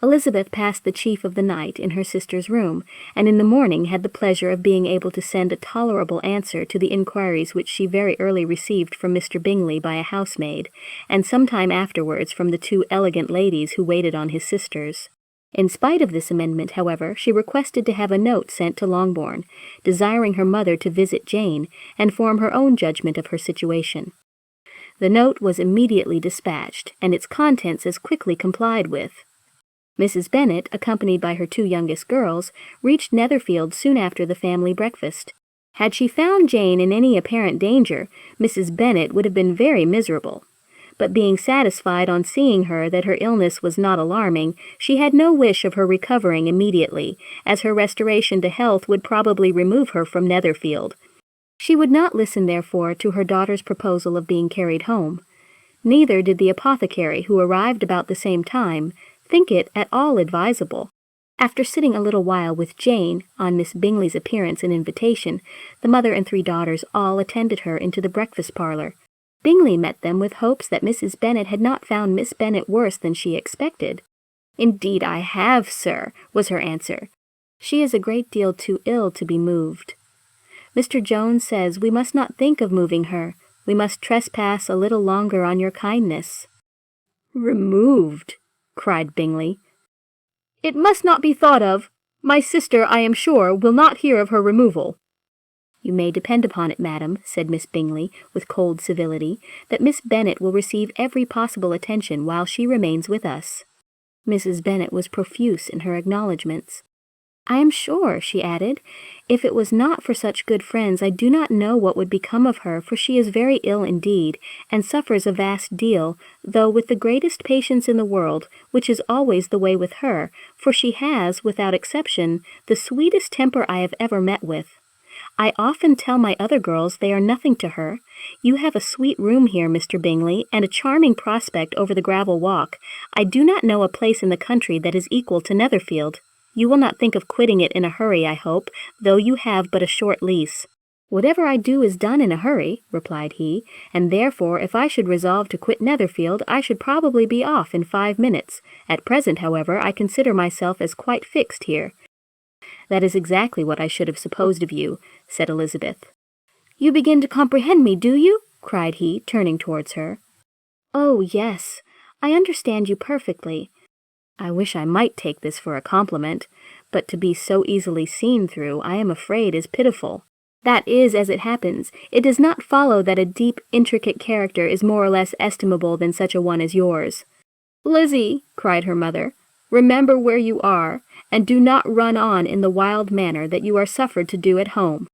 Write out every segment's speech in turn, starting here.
Elizabeth passed the chief of the night in her sister's room, and in the morning had the pleasure of being able to send a tolerable answer to the inquiries which she very early received from Mr. Bingley by a housemaid, and some time afterwards from the two elegant ladies who waited on his sisters. In spite of this amendment, however, she requested to have a note sent to Longbourn, desiring her mother to visit Jane, and form her own judgment of her situation. The note was immediately dispatched, and its contents as quickly complied with. Mrs. Bennet, accompanied by her two youngest girls, reached Netherfield soon after the family breakfast. Had she found Jane in any apparent danger, Mrs. Bennet would have been very miserable. But being satisfied on seeing her that her illness was not alarming, she had no wish of her recovering immediately, as her restoration to health would probably remove her from Netherfield. She would not listen, therefore, to her daughter's proposal of being carried home. Neither did the apothecary, who arrived about the same time, think it at all advisable. After sitting a little while with Jane, on Miss Bingley's appearance and invitation, the mother and three daughters all attended her into the breakfast parlour. Bingley met them with hopes that Mrs. Bennet had not found Miss Bennet worse than she expected. "Indeed I have, sir," was her answer. "She is a great deal too ill to be moved. Mr. Jones says we must not think of moving her. We must trespass a little longer on your kindness." "Removed!" cried Bingley. "It must not be thought of. My sister, I am sure, will not hear of her removal." "You may depend upon it, madam," said Miss Bingley, with cold civility, "that Miss Bennet will receive every possible attention while she remains with us." Mrs. Bennet was profuse in her acknowledgments. "I am sure," she added, "if it was not for such good friends, I do not know what would become of her, for she is very ill indeed, and suffers a vast deal, though with the greatest patience in the world, which is always the way with her, for she has, without exception, the sweetest temper I have ever met with. I often tell my other girls they are nothing to her. You have a sweet room here, Mr. Bingley, and a charming prospect over the gravel walk. I do not know a place in the country that is equal to Netherfield. You will not think of quitting it in a hurry, I hope, though you have but a short lease." "Whatever I do is done in a hurry," replied he, "and therefore if I should resolve to quit Netherfield, I should probably be off in 5 minutes. At present, however, I consider myself as quite fixed here." "That is exactly what I should have supposed of you," said Elizabeth. "You begin to comprehend me, do you?" cried he, turning towards her. "Oh, yes, I understand you perfectly. I wish I might take this for a compliment, but to be so easily seen through, I am afraid, is pitiful. That is as it happens. It does not follow that a deep, intricate character is more or less estimable than such a one as yours." "Lizzie," cried her mother, "remember where you are, and do not run on in the wild manner that you are suffered to do at home.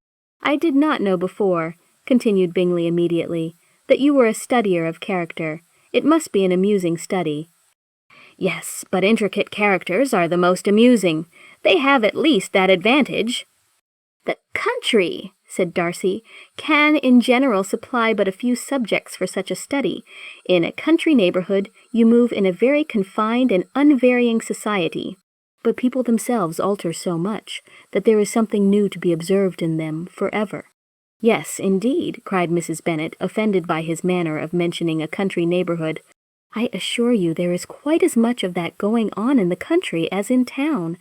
I did not know before," continued Bingley immediately, "that you were a studier of character. It must be an amusing study." "Yes, but intricate characters are the most amusing. They have at least that advantage." "The country," said Darcy, "can in general supply but a few subjects for such a study. In a country neighbourhood you move in a very confined and unvarying society. But people themselves alter so much that there is something new to be observed in them forever." "Yes, indeed," cried Mrs. Bennet, offended by his manner of mentioning a country neighbourhood. "I assure you there is quite as much of that going on in the country as in town."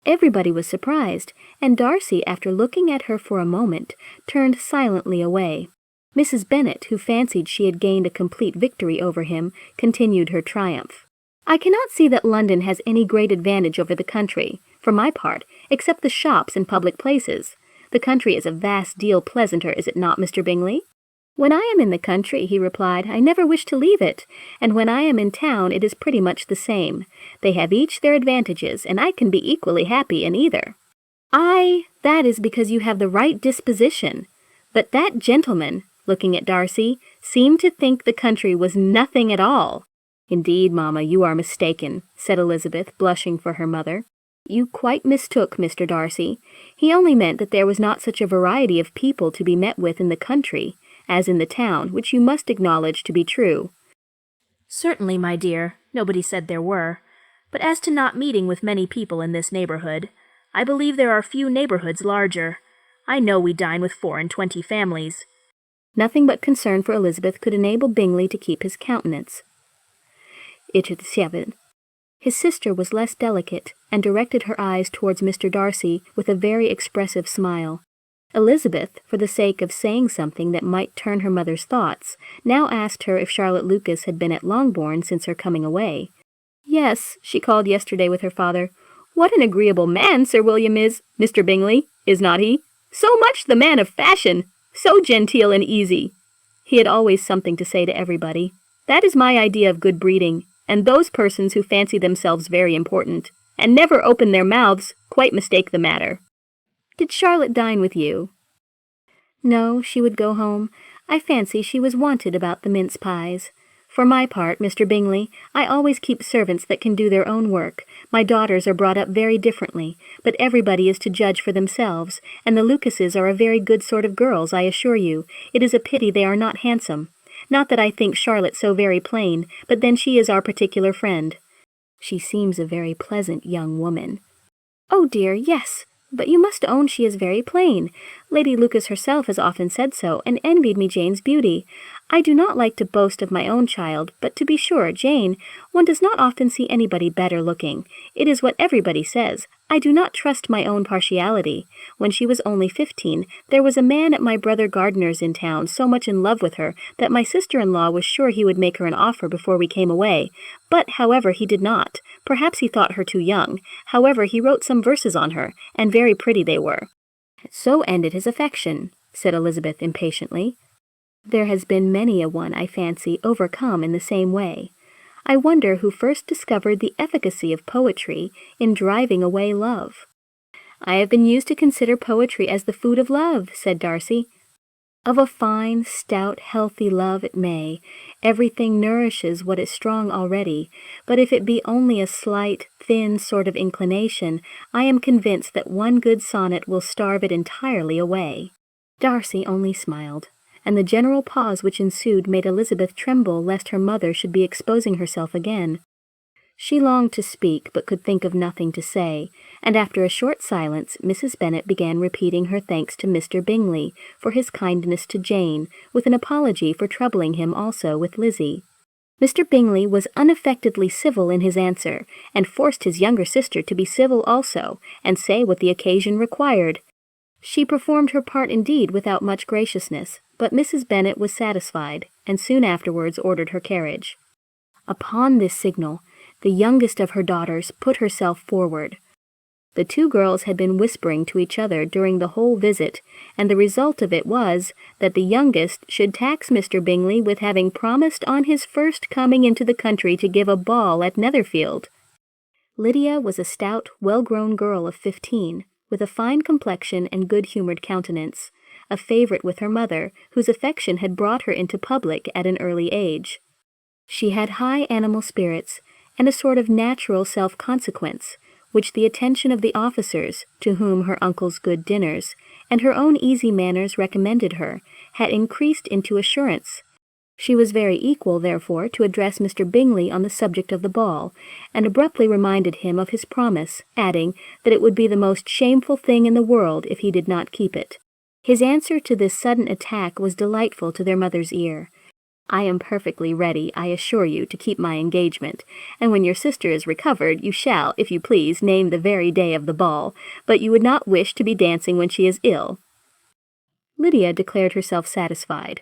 Everybody was surprised, and Darcy, after looking at her for a moment, turned silently away. Mrs. Bennet, who fancied she had gained a complete victory over him, continued her triumph. "I cannot see that London has any great advantage over the country, for my part, except the shops and public places. The country is a vast deal pleasanter, is it not, Mr. Bingley?" "When I am in the country," he replied, "I never wish to leave it, and when I am in town it is pretty much the same. They have each their advantages, and I can be equally happy in either." "That is because you have the right disposition. But that gentleman," looking at Darcy, "seemed to think the country was nothing at all." "Indeed, mamma, you are mistaken," said Elizabeth, blushing for her mother. "You quite mistook Mr. Darcy. He only meant that there was not such a variety of people to be met with in the country as in the town, which you must acknowledge to be true." "Certainly, my dear, nobody said there were. But as to not meeting with many people in this neighbourhood, I believe there are few neighbourhoods larger. I know we dine with 24 families." Nothing but concern for Elizabeth could enable Bingley to keep his countenance. His sister was less delicate, and directed her eyes towards Mr. Darcy with a very expressive smile. Elizabeth, for the sake of saying something that might turn her mother's thoughts, now asked her if Charlotte Lucas had been at Longbourn since her coming away. "Yes," she called yesterday with her father. "What an agreeable man Sir William is, Mr. Bingley, is not he? So much the man of fashion, so genteel and easy." He had always something to say to everybody. "That is my idea of good breeding, and those persons who fancy themselves very important, and never open their mouths, quite mistake the matter." "Did Charlotte dine with you?" "No, she would go home. I fancy she was wanted about the mince pies. For my part, Mr. Bingley, I always keep servants that can do their own work. My daughters are brought up very differently, but everybody is to judge for themselves, and the Lucases are a very good sort of girls, I assure you. It is a pity they are not handsome. Not that I think Charlotte so very plain, but then she is our particular friend." "She seems a very pleasant young woman." "Oh dear, yes. But you must own she is very plain. Lady Lucas herself has often said so, and envied me Jane's beauty. I do not like to boast of my own child, but to be sure, Jane, one does not often see anybody better looking. It is what everybody says. I do not trust my own partiality. When she was only 15, there was a man at my brother Gardiner's in town so much in love with her that my sister-in-law was sure he would make her an offer before we came away. But, however, he did not. Perhaps he thought her too young. However, he wrote some verses on her, and very pretty they were." "So ended his affection," said Elizabeth impatiently. "There has been many a one, I fancy, overcome in the same way. I wonder who first discovered the efficacy of poetry in driving away love." "I have been used to consider poetry as the food of love," said Darcy. "Of a fine, stout, healthy love it may. Everything nourishes what is strong already, but if it be only a slight, thin sort of inclination, I am convinced that one good sonnet will starve it entirely away." Darcy only smiled, and the general pause which ensued made Elizabeth tremble lest her mother should be exposing herself again. She longed to speak, but could think of nothing to say, and after a short silence Mrs. Bennet began repeating her thanks to Mr. Bingley for his kindness to Jane, with an apology for troubling him also with Lizzie. Mr. Bingley was unaffectedly civil in his answer, and forced his younger sister to be civil also, and say what the occasion required. She performed her part indeed without much graciousness, but Mrs. Bennet was satisfied, and soon afterwards ordered her carriage. Upon this signal, the youngest of her daughters put herself forward. The two girls had been whispering to each other during the whole visit, and the result of it was that the youngest should tax Mr. Bingley with having promised on his first coming into the country to give a ball at Netherfield. Lydia was a stout, well-grown girl of 15, with a fine complexion and good-humoured countenance, a favourite with her mother, whose affection had brought her into public at an early age. She had high animal spirits, and a sort of natural self-consequence, which the attention of the officers, to whom her uncle's good dinners, and her own easy manners recommended her, had increased into assurance. She was very equal, therefore, to address Mr. Bingley on the subject of the ball, and abruptly reminded him of his promise, adding that it would be the most shameful thing in the world if he did not keep it. His answer to this sudden attack was delightful to their mother's ear. "I am perfectly ready, I assure you, to keep my engagement, and when your sister is recovered, you shall, if you please, name the very day of the ball, but you would not wish to be dancing when she is ill." Lydia declared herself satisfied.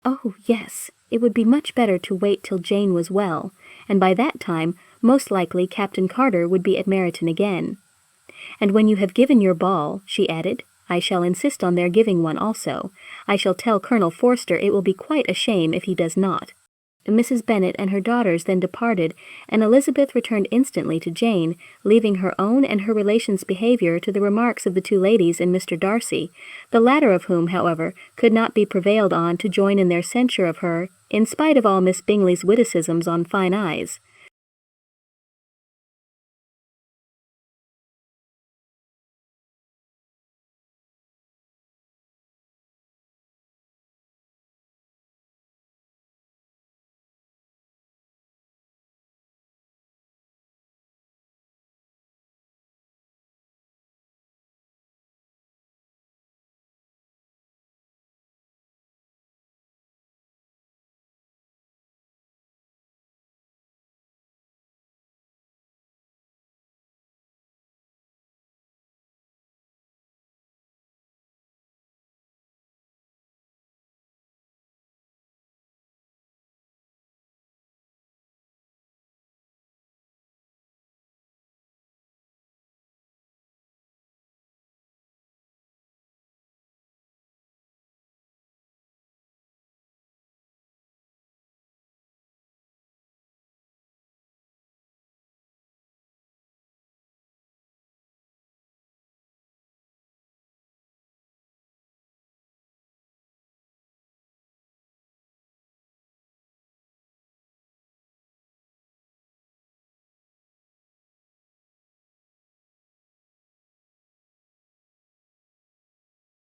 "Oh, yes, it would be much better to wait till Jane was well, and by that time, most likely Captain Carter would be at Meryton again. And when you have given your ball," she added, "I shall insist on their giving one also. I shall tell Colonel Forster it will be quite a shame if he does not." Mrs. Bennet and her daughters then departed, and Elizabeth returned instantly to Jane, leaving her own and her relations' behaviour to the remarks of the two ladies and Mr. Darcy, the latter of whom, however, could not be prevailed on to join in their censure of her, in spite of all Miss Bingley's witticisms on fine eyes.